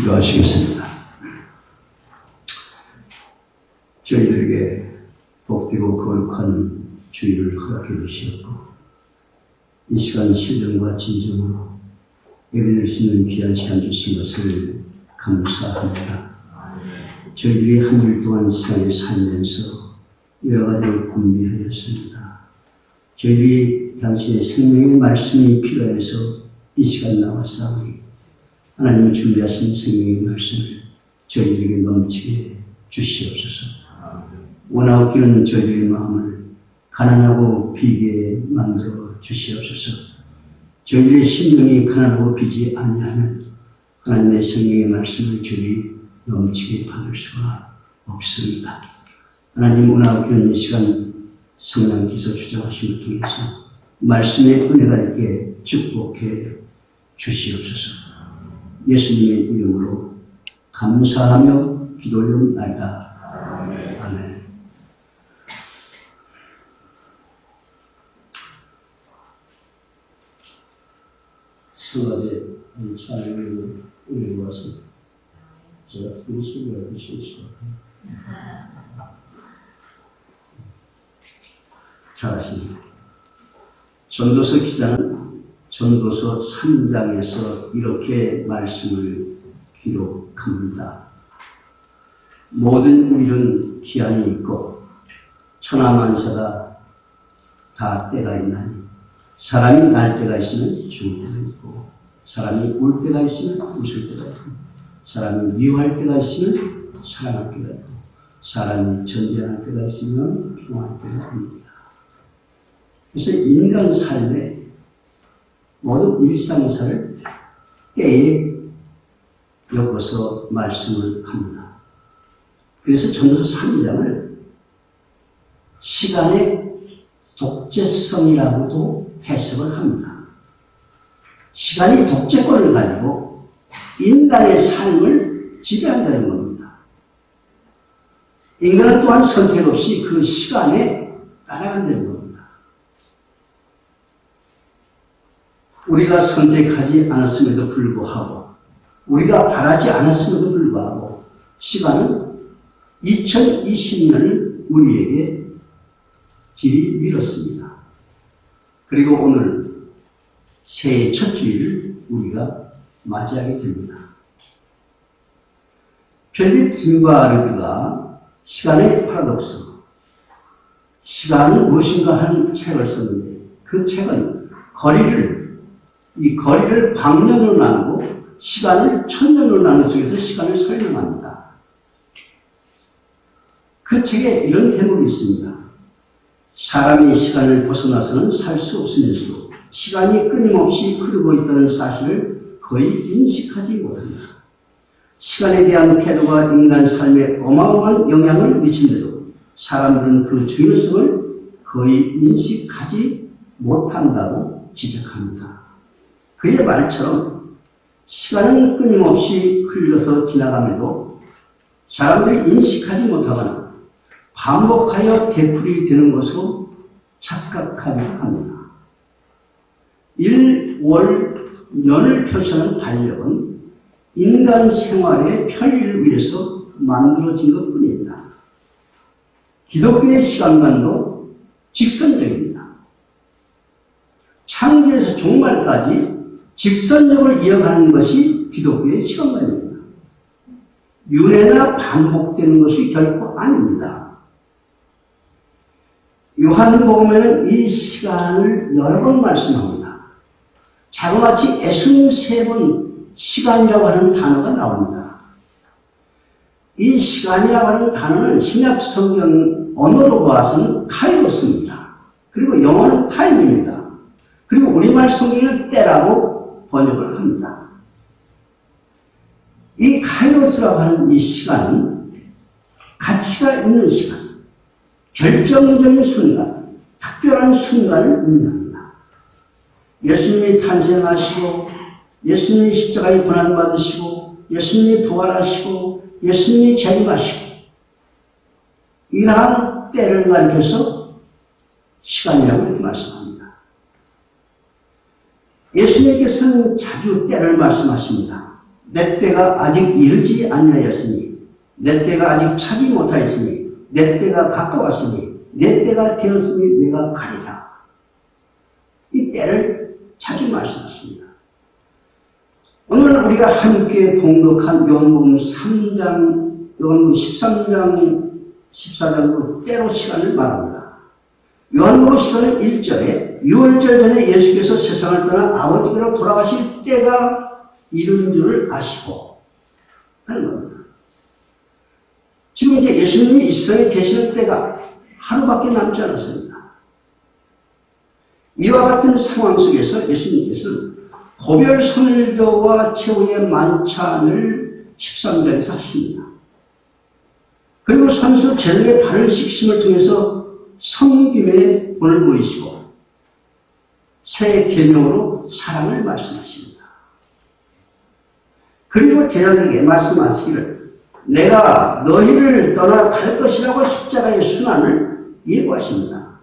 기도하시겠습니다. 저희들에게 복되고 거룩한 주일을 허락해 주시었고, 이 시간 신령과 진정으로 예배를 드리는 귀한 시간 주신 것을 감사합니다. 저희들이 한 일 동안 세상에 살면서 여러 가지를 고민하였습니다. 저희들이 당신의 생명의 말씀이 필요해서 이 시간 나왔사오니 하나님이 준비하신 생명의 말씀을 저희들에게 넘치게 주시옵소서. 원하고 기는 저희들의 마음을 가난하고 비게 만들어 주시옵소서. 저희들의 심령이 가난하고 비지 아니하면 하나님의 생명의 말씀을 저희 넘치게 받을 수가 없습니다. 하나님, 원하고 기는 이 시간 성령께서 주장하심을 통해서 말씀의 은혜가 있게 축복해 주시옵소서. 예수님의 이름으로 감사하며 기도하옵나이다. 아멘. 성가대 찬양을 올리고 와서 제가 그 소리를 하실 수 있어요. 잘하십니다. 전도서 기자는 전도서 3장에서 이렇게 말씀을 기록합니다. 모든 일은 기한이 있고 천하만사가 다 때가 있나니, 사람이 날 때가 있으면 죽을 때가 있고, 사람이 울 때가 있으면 웃을 때가 있고, 사람이 미워할 때가 있으면 사랑할 때가 있고, 사람이 전쟁할 때가 있으면 평화할 때가 있습니다. 그래서 인간 삶에 모든 일상사를 때에 엮어서 말씀을 합니다. 그래서 전도서 3장을 시간의 독재성이라고도 해석을 합니다. 시간이 독재권을 가지고 인간의 삶을 지배한다는 겁니다. 인간은 또한 선택 없이 그 시간에 따라간다는 겁니다. 우리가 선택하지 않았음에도 불구하고, 우리가 바라지 않았음에도 불구하고 시간은 2020년을 우리에게 길이 밀었습니다. 그리고 오늘 새해 첫 주일을 우리가 맞이하게 됩니다. 필립 딘바르드가 시간의 파라독스, 시간은 무엇인가 하는 책을 썼는데, 그 책은 이 거리를 방면으로 나누고 시간을 천년으로 나누는 속에서 시간을 설명합니다. 그 책에 이런 대목이 있습니다. 사람이 시간을 벗어나서는 살 수 없으면서도 시간이 끊임없이 흐르고 있다는 사실을 거의 인식하지 못합니다. 시간에 대한 태도가 인간 삶에 어마어마한 영향을 미친데도 사람들은 그 중요성을 거의 인식하지 못한다고 지적합니다. 그의 말처럼 시간은 끊임없이 흘러서 지나감에도 사람들이 인식하지 못하거나 반복하여 되풀이 되는 것으로 착각하게 합니다. 일, 월, 년을 표시하는 달력은 인간 생활의 편리를 위해서 만들어진 것 뿐입니다. 기독교의 시간관도 직선적입니다. 창조에서 종말까지 직선적으로 이어가는 것이 기독교의 시간관입니다. 윤회나 반복되는 것이 결코 아닙니다. 요한복음에는 이 시간을 여러 번 말씀합니다. 자그마치 63번 시간이라고 하는 단어가 나옵니다. 이 시간이라고 하는 단어는 신약 성경 언어로 봐서는 카이로스입니다. 그리고 영어는 타임입니다. 그리고 우리말 성경은 때라고 번역을 합니다. 이 카이로스라고 하는 이 시간은 가치가 있는 시간, 결정적인 순간, 특별한 순간을 의미합니다. 예수님이 탄생하시고, 예수님이 십자가에 고난받으시고, 예수님이 부활하시고, 예수님이 재림하시고, 이러한 때를 가리켜서 시간이라고 이렇게 말씀합니다. 예수님께서는 자주 때를 말씀하십니다. 내 때가 아직 이르지 아니하였으니 내 때가 아직 차지 못하였으니 내 때가 가까웠으니 내 때가 되었으니 내가 가리라. 이 때를 자주 말씀하십니다. 오늘 우리가 함께 봉독한 요한복음 3장, 요한복음 13장, 14장도 때로 시간을 말합니다. 요한복음 14장 1절에 6월절 전에 예수께서 세상을 떠나 아버지께로 돌아가실 때가 이른 줄을 아시고 하는 겁니다. 지금 이제 예수님이 이 세상에 계시는 때가 하루밖에 남지 않았습니다. 이와 같은 상황 속에서 예수님께서는 고별 선일교와 최후의 만찬을 13절에서 하십니다. 그리고 선수 제자의 발을 씻김을 통해서 섬김의 본을 보이시고 새 계명으로 사랑을 말씀하십니다. 그리고 제자들에게 말씀하시기를 내가 너희를 떠나 갈 것이라고 십자가의 순환을 예고하십니다.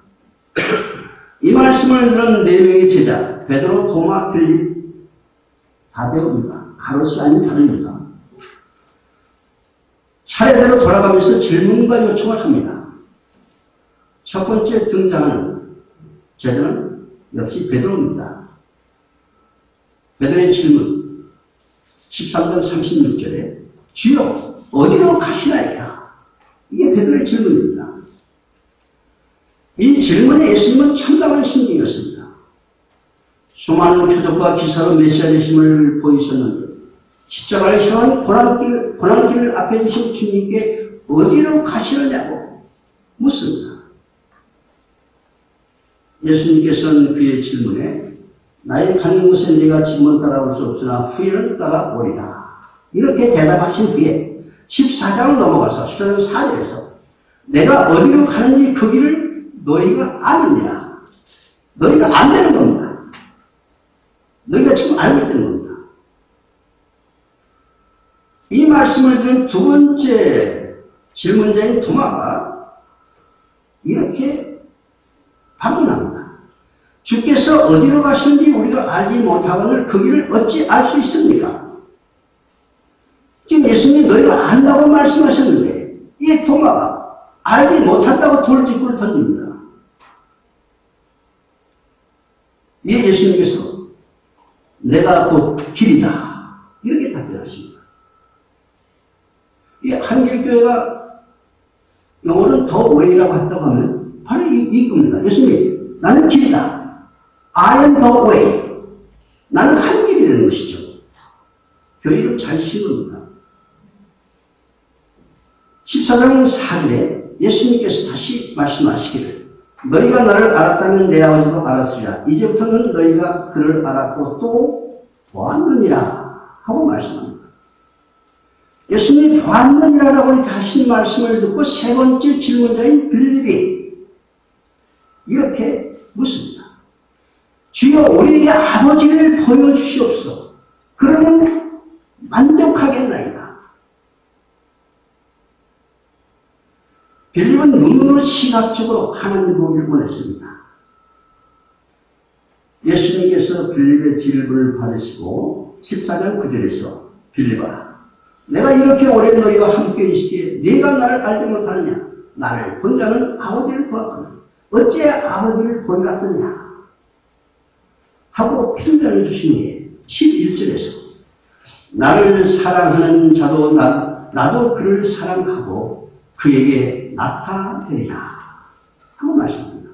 이 말씀을 들은 네 명의 제자 베드로, 도마, 빌립, 다데오입니다. 가롯이 아닌 다릅니다. 차례대로 돌아가면서 질문과 요청을 합니다. 첫 번째 등장하는 제자는 역시 베드로입니다. 베드로의 질문 13장 36절에 주여 어디로 가시나이까? 이게 베드로의 질문입니다. 이 질문에 예수님은 참담한 심정이었습니다. 수많은 표적과 기사로 메시아 되심을 보이셨는데 십자가를 향한 고난길을 앞에 두신 주님께 어디로 가시느냐고 묻습니다. 예수님께서는 그의 질문에 나의 가는 곳에 네가 지금은 따라올 수 없으나 후에는 따라오리라. 이렇게 대답하신 후에 14장을 넘어가서 14장 4절에서 내가 어디로 가는지 그 길을 너희가 아느냐. 너희가 안 되는 겁니다. 너희가 지금 알고 있는 겁니다. 이 말씀을 들은 두 번째 질문자인 도마가 이렇게 반문합니다. 주께서 어디로 가시는지 우리가 알지 못하거늘 그 길을 어찌 알 수 있습니까? 지금 예수님 너희가 안다고 말씀하셨는데 이 도마가 알지 못한다고 돌직구를 던집니다. 이에 예수님께서 내가 곧 길이다 이렇게 답변하십니다. 이 한길교회가 영어는 더 웨이라고 한다고 하면 바로 이겁니다. 예수님 나는 길이다. I am the way. 나는 한 길이라는 것이죠. 교회를 잘 씌웁니다. 14장 4절에 예수님께서 다시 말씀하시기를 너희가 나를 알았다면 내 아버지도 알았으리라. 이제부터는 너희가 그를 알았고 또 보았느니라 하고 말씀합니다. 예수님이 보았느니라라고 이렇게 하신 말씀을 듣고 세 번째 질문자인 빌립이 이렇게 묻습니다. 주여 우리에게 아버지를 보여주시옵소서. 그러면 만족하겠나이다. 빌립은 눈으로 시각적으로 하나님 보기를 원했습니다. 예수님께서 빌립의 질문을 받으시고 14장 9절에서 빌립아 내가 이렇게 오래 너희와 함께 있으기에 네가 나를 알지 못하느냐. 나를 본 자는 아버지를 보았거든. 어째 아버지를 보이었느냐 하고 편견을 주시니 11절에서 나를 사랑하는 자도 나도 그를 사랑하고 그에게 나타내리라 하고 말씀합니다.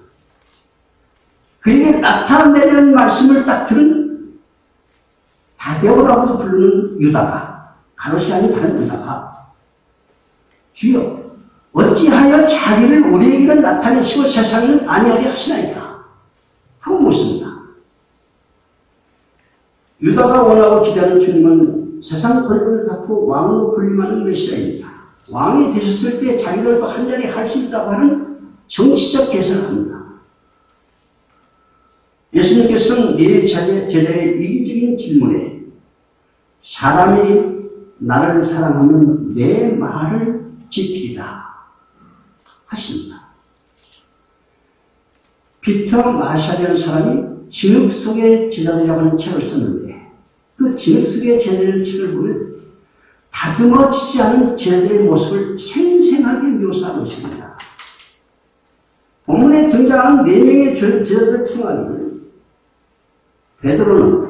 그에게 나타내려는 말씀을 딱 들은 다데오라고도 부르는 유다가 가롯이 아닌 다른 유다가 주여 어찌하여 자기를 우리에게는 나타내시고 세상에는 아니하게 하시나이까 하고 묻습니다. 유다가 원하고 기대하는 주님은 세상 권력을 갖고 왕으로 군림하는 메시아입니다. 왕이 되셨을 때 자기들도 한자리 할 수 있다고 하는 정치적 계산을 합니다. 예수님께서는 네 제자의 이기적인 질문에 사람이 나를 사랑하면 내 말을 지키리라 하십니다. 피터 마샬이라는 사람이 진흙 속의 제자들이라고 하는 책을 썼는데 그 진흙속의 제자의 책을 보면 다듬어지지 않은 제자의 모습을 생생하게 묘사하고 있습니다. 본문에 등장하는 4명의 제자들 풍악은 베드로는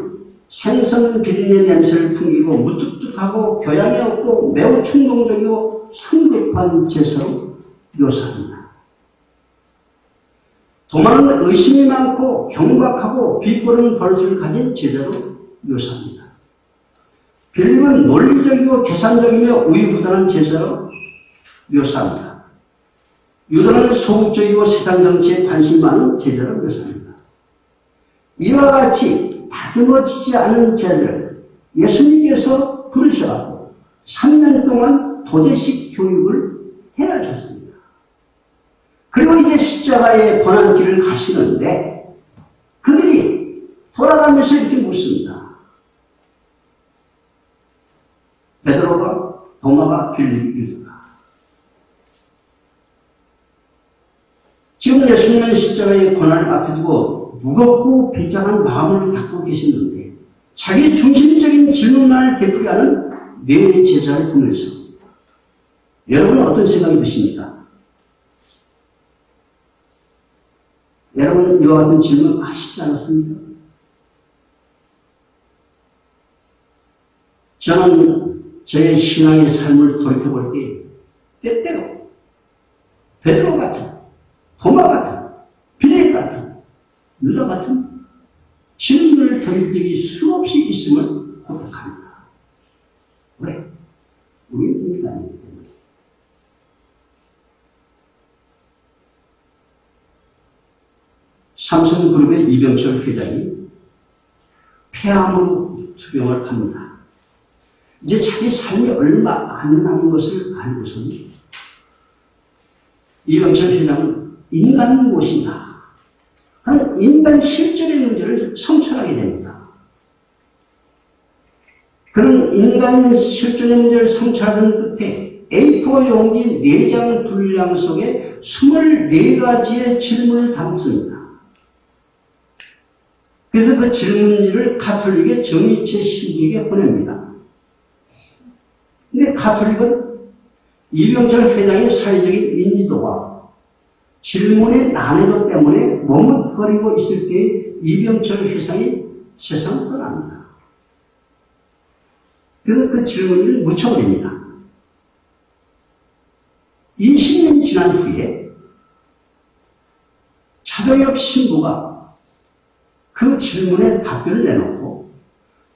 생선 비린내 냄새를 풍기고 무뚝뚝하고 교양이 없고 매우 충동적이고 성급한 제사로 묘사합니다. 도마는 의심이 많고 경박하고 비꼬는 버릇을 가진 제자로 묘사합니다. 빌립은 논리적이고 계산적이며 우유부단한 제자로 묘사합니다. 유다는 소극적이고 세상 정치에 관심 많은 제자로 묘사합니다. 이와 같이 다듬어지지 않은 제자를 예수님께서 부르셔서 3년 동안 도제식 교육을 해하셨습니다. 그리고 이제 십자가의 고난길을 가시는데 그들이 돌아가면서 이렇게 묻습니다. 베드로가, 도마가, 빌립, 유다가. 지금 예수님은 십자가의 고난을 앞에 두고 무겁고 비장한 마음을 갖고 계시는데 자기 중심적인 질문만을 되풀이하는 네 제자를 보면서 여러분은 어떤 생각이 드십니까? 여러분 이와 같은 질문 하시지 않았습니까? 저는 저의 신앙의 삶을 돌이켜볼 때 때때로 베드로 같은, 도마 같은, 빌립 같은, 유다 같은 질문을 던진 적이 수없이 있음을 고백합니다. 왜? 우리는 인간이기 때문에. 삼성그룹의 이병철 회장이 폐암으로 투병을 합니다. 이제 자기 삶이 얼마 안 남은 것을 알고서는 이병철 회장은 인간은 무엇인가 하는 인간 실존의 문제를 성찰하게 됩니다. 그런 인간 실존의 문제를 성찰하는 끝에 A4 용지 4장 분량 속에 24가지의 질문을 담습니다. 그래서 그 질문지를 가톨릭의 정의체 신부에게 보냅니다. 근데 가톨릭은 이병철 회장의 사회적인 인지도와 질문의 난이도 때문에 머뭇거리고 있을 때 이병철 회장이 세상을 떠납니다. 그래서 그 질문을 묻혀버립니다. 20년이 지난 후에 차동혁 신부가 그 질문에 답변을 내놓고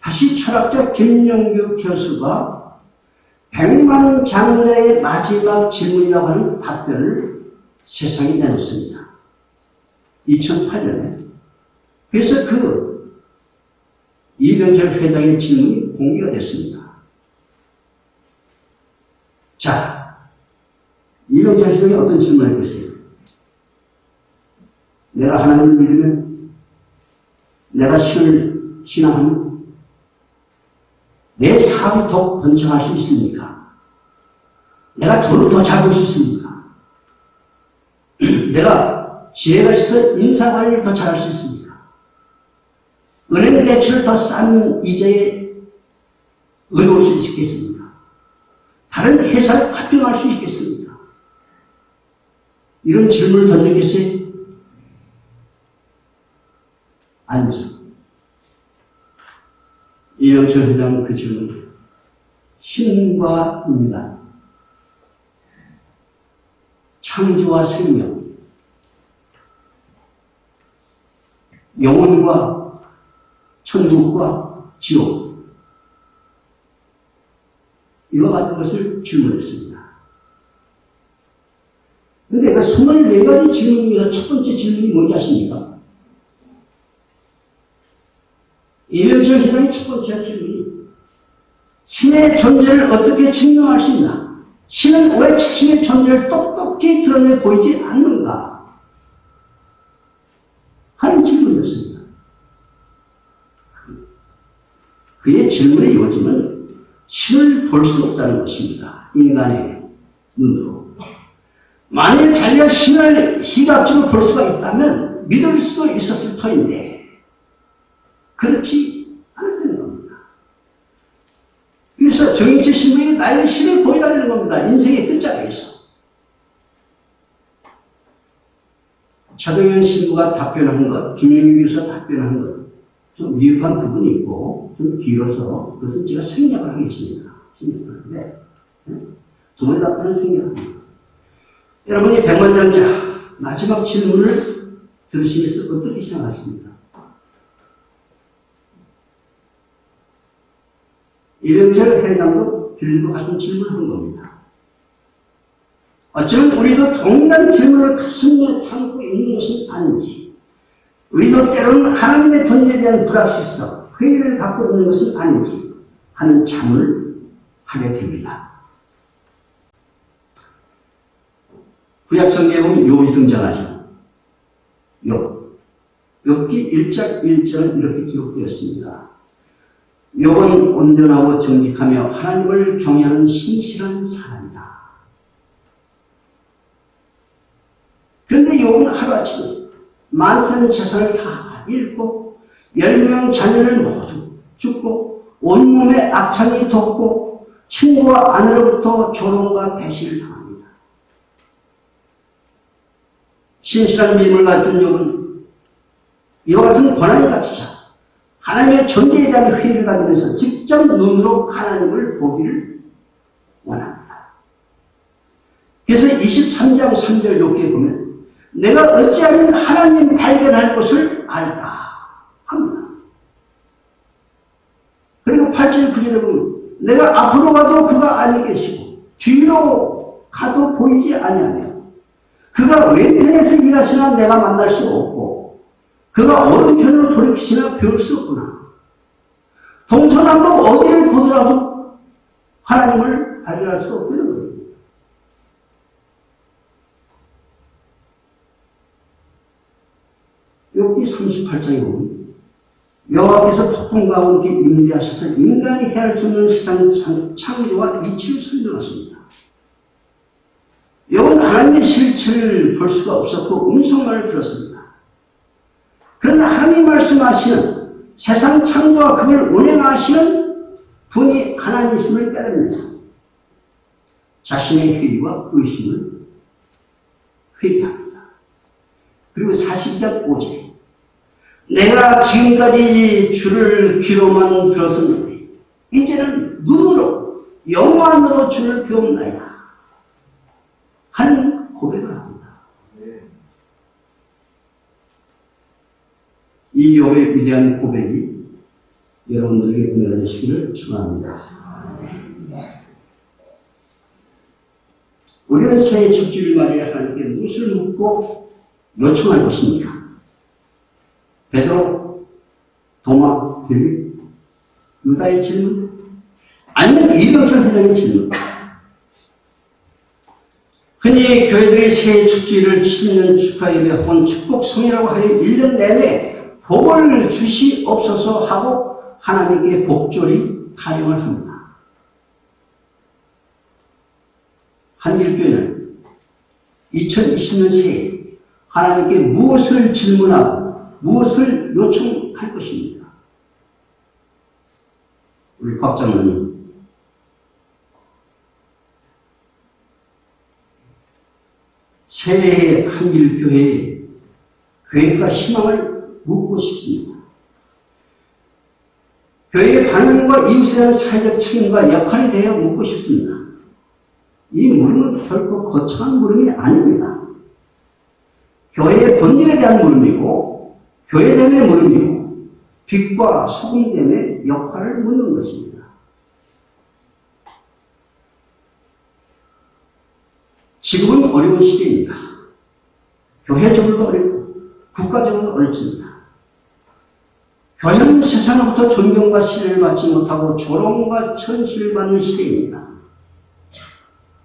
다시 철학자 김영규 교수가 100만 장자의 마지막 질문이라고 하는 답변을 세상에 내놓습니다. 2008년에. 그래서 그 이병철 회장의 질문이 공개가 됐습니다. 자, 이병철 회장이 어떤 질문을 했겠어요? 내가 하나님을 믿으면, 내가 신을 신앙하면 내 삶이 더 번창할 수 있습니까? 내가 돈을 더 잘 벌 수 있습니까? 내가 지혜가 있어 인사관리를 더 잘할 수 있습니까? 은행 대출을 더 싼 이자에 의존할 수 있겠습니까? 다른 회사를 합병할 수 있겠습니까? 이런 질문을 던졌겠어요? 아니죠. 이병철 회장은 그 질문, 신과 인간, 창조와 생명, 영혼과 천국과 지옥, 이와 같은 것을 질문했습니다. 그런데 그 24가지 질문입니다. 첫 번째 질문이 뭔지 아십니까? 이병철 회장의 첫 번째 질문이 신의 존재를 어떻게 증명할 수 있나? 신은 왜 자신의 존재를 똑똑히 드러내 보이지 않는가? 하는 질문이었습니다. 그의 질문의 요지는 신을 볼 수 없다는 것입니다. 인간의 눈으로. 만일 자기가 신을 시각적으로 볼 수가 있다면 믿을 수도 있었을 터인데 그렇지 않았다는 겁니다. 그래서 정인철 신부에게 나의 신을 보여달라는 겁니다. 인생의 끝자락에서. 차동현 신부가 답변한 것, 김영희 교수가 답변한 것, 좀 미흡한 부분이 있고, 좀 길어서 그것은 제가 생략을 하겠습니다. 생략하는데, 정말 답변은 생략합니다. 여러분이 백만장자, 마지막 질문을 들으시면서 어떻게 생각하십니까? 이병철 회장도 빌리고 같은 질문을 한 겁니다. 어쩌면 우리도 동일한 질문을 가슴에 담고 있는 것은 아닌지, 우리도 때로는 하나님의 존재에 대한 불확실성, 회의를 갖고 있는 것은 아닌지 하는 자문을 하게 됩니다. 구약 성경에 보면 욥이 등장하죠. 욥기 1장 1절은 이렇게 기록되었습니다. 욥은 온전하고 정직하며 하나님을 경외하는 신실한 사람이다. 그런데 욥은 하루아침에 많던 재산을 다 잃고 10명 자녀를 모두 죽고 온몸에 악창이 돋고 친구와 아내로부터 조롱과 배신을 당합니다. 신실한 믿음을 가진 욥은 이와 같은 고난이 닥치자 하나님의 존재에 대한 회의를 가지면서 직접 눈으로 하나님을 보기를 원합니다. 그래서 23장 3절 여기에 보면 내가 어찌하면 하나님 발견할 것을 알까 합니다. 그리고 8절 9절에 보면 내가 앞으로 가도 그가 아니 계시고 뒤로 가도 보이지 아니하며 그가 왼편에서 일하시나 내가 만날 수 없고 그가 오른편으로 돌이키시나 배울 수 없구나. 동서남북 어디를 보더라도 하나님을 발견할 수 없다는 거예요. 욥기 38장에 보면 여호와께서 폭풍 가운데 임재하셔서 인간이 헤아릴 수 없는 세상 창조와 이치를 설명하십니다. 욥은 하나님의 실체를 볼 수가 없었고 음성만을 들었습니다. 그러나 하나님 말씀하시는 세상 창조와 그걸 운행하시는 분이 하나님이심을 깨달으면서 자신의 회의와 의심을 회개합니다. 그리고 40장 5절 내가 지금까지 주를 귀로만 들었었는데 이제는 눈으로 영안으로 주를 배움나이다 하는 고백을 합니다. 이 욥의 위대한 고백이 여러분들에게 은혜가 되시기를 축원합니다. 우리는 새해 축주일 말에 하나님께 무엇을 묻고 요청할 것입니까? 베드로, 도마, 데뷔, 유다의 질문, 아니면 이병철 회장의 질문. 흔히 교회들이 새해 축주일을 신년 축하 예배 혹은 축복 성이라고 하여 1년 내내 복을 주시옵소서 하고 하나님께 복조리 타령을 합니다. 한길교회는 2020년 새해 하나님께 무엇을 질문하고 무엇을 요청할 것입니까? 우리 박 장로님, 새해의 한길교회에 계획과 희망을 묻고 싶습니다. 교회의 반응과 이웃에 대한 사회적 책임과 역할에 대해 묻고 싶습니다. 이 물음은 결코 거창한 물음이 아닙니다. 교회의 본질에 대한 물음이고 교회됨의 물음이고 빛과 소금됨의 역할을 묻는 것입니다. 지금은 어려운 시대입니다. 교회적으로도 어렵고 국가적으로도 어렵습니다. 교회는 세상으로부터 존경과 신뢰를 받지 못하고 조롱과 천시를 받는 시대입니다.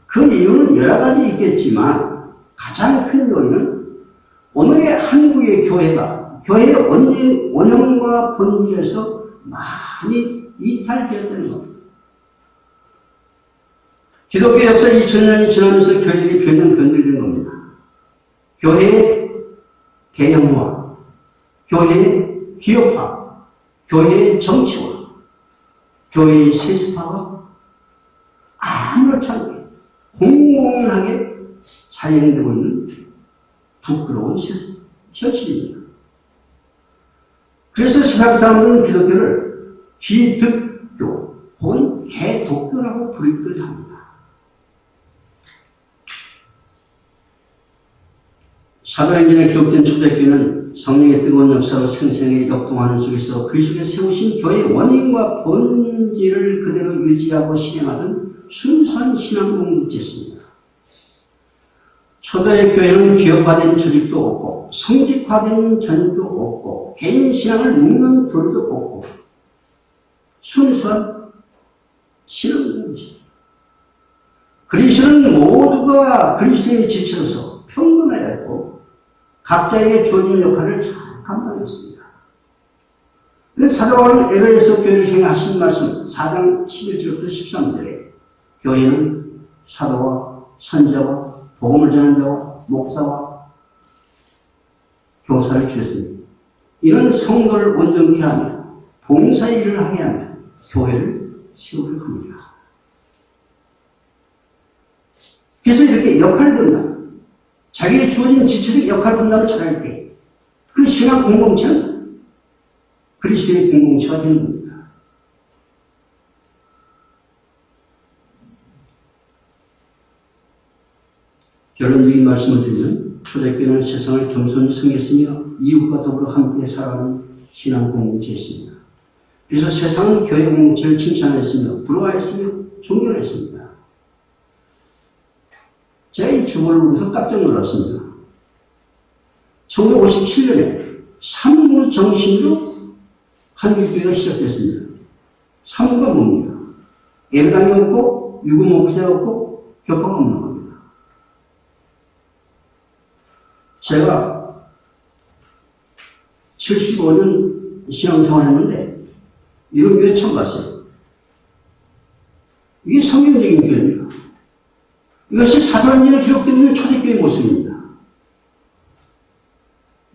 그 이유는 여러 가지 있겠지만 가장 큰 요인은 오늘의 한국의 교회가 교회의 원형과 본질에서 많이 이탈되었다는 겁니다. 기독교 역사 2000년이 지나면서 교회들이 변질된 겁니다. 교회의 개념화, 교회의 기업화, 교회의 정치화, 교회의 세습화가 아무렇지 않게 공공연하게 사용되고 있는 부끄러운 현실입니다. 그래서 세상 사람들은 기독교를 기득교 혹은 개독교라고 부르기도 합니다. 사도행전에 기록된 초대교회는 성령의 뜨거운 역사로 생생히 역동하는 속에서 그리스도의 세우신 교회의 원인과 본질을 그대로 유지하고 실행하던 순수한 신앙 공동체였습니다. 초대의 교회는 기업화된 조직도 없고 성직화된 전도 없고 개인 신앙을 묶는 도리도 없고 순수한 신앙 공동체. 그리스도는 모두가 그리스도의 지체로서 평등해야 했고 각자에게 주어진 역할을 잘 감당했습니다. 그래서 사도 바울은 에베소 교회를 향해 하신 말씀 4장 11절부터 13절에 교회는 사도와 선지자와 복음을 전하는 자와 목사와 교사를 주셨습니다. 이런 성도를 온전케 하며 봉사의 일을 하게 하며 교회를 세우려 합니다. 그래서 이렇게 역할 분담, 자기의 주어진 지체적 역할 분담을 잘할 때 그 신앙 공동체는 그리스도의 공동체가 되는 겁니다. 결론적인 말씀을 드리면 초대교회는 세상을 겸손히 섬겼으며 이웃과 더불어 함께 살아가는 신앙 공동체였습니다. 그래서 세상은 교회 공동체를 칭찬했으며 부러워했으며 존경했습니다. 제가 이 주보를 보면서 깜짝 놀랐습니다. 1957년에 삼무정신으로 한국교회가 시작됐습니다. 삼무가 뭡니까? 예배당이 없고 유구목회가 없고 교파가 없는 겁니다. 제가 75년 신앙생활 했는데 이런 교회 처음 봤어요. 이게 성경적인 교회입니다. 이것이 사도행전에 기록되어 있는 초대교회 모습입니다.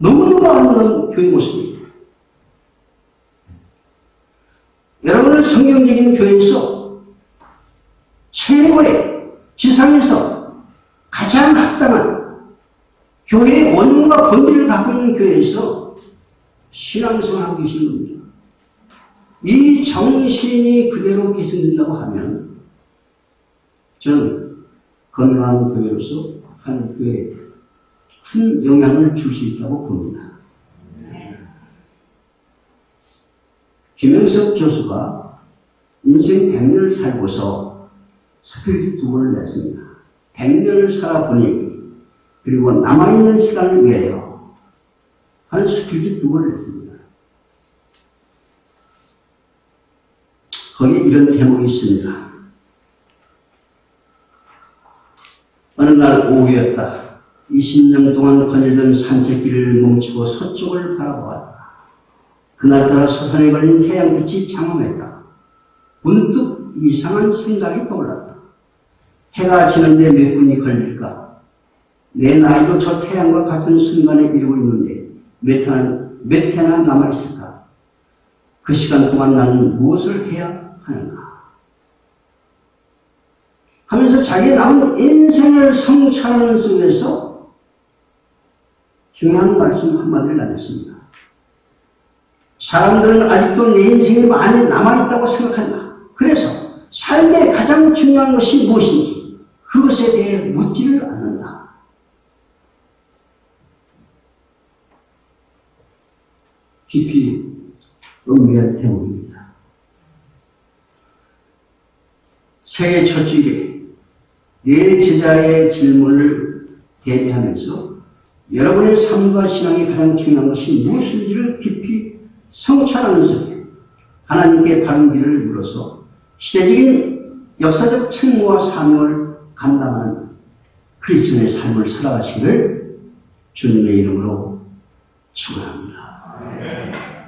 너무너무 아름다운 교회 모습입니다. 여러분은 성경적인 교회에서 최고의 지상에서 가장 합당한 교회의 원문과 본질을 갖고 있는 교회에서 신앙생활하고 계신 겁니다. 이 정신이 그대로 계승된다고 하면 저는 건강한 교회로서 한 교회에 큰 영향을 줄 수 있다고 봅니다. 김영석 교수가 인생 100년을 살고서 스피릿 2권을 냈습니다. 100년을 살아보니 그리고 남아있는 시간을 위하여 한 스피릿 2권을 냈습니다. 거기에 이런 대목이 있습니다. 어느 날 오후였다. 20년 동안 거닐던 산책길을 멈추고 서쪽을 바라보았다. 그날따라 서산에 걸린 태양빛이 장엄했다. 문득 이상한 생각이 떠올랐다. 해가 지는데 몇 분이 걸릴까? 내 나이도 저 태양과 같은 순간에 이루고 있는데 몇 해나 남아있을까? 그 시간 동안 나는 무엇을 해야 하는가? 하면서 자기의 남은 인생을 성찰하는 속에서 중요한 말씀 한마디를 나눴습니다. 사람들은 아직도 내 인생이 많이 남아있다고 생각한다. 그래서 삶의 가장 중요한 것이 무엇인지 그것에 대해 묻지를 않는다. 깊이 의미한 대목입니다. 세계 첫 주일에 네 제자의 질문을 대비하면서 여러분의 삶과 신앙이 가장 중요한 것이 무엇인지를 깊이 성찰하는 속에 하나님께 바른 길을 물어서 시대적인 역사적 책무와 사명을 감당하는 그리스도의 삶을 살아가시기를 주님의 이름으로 축원합니다.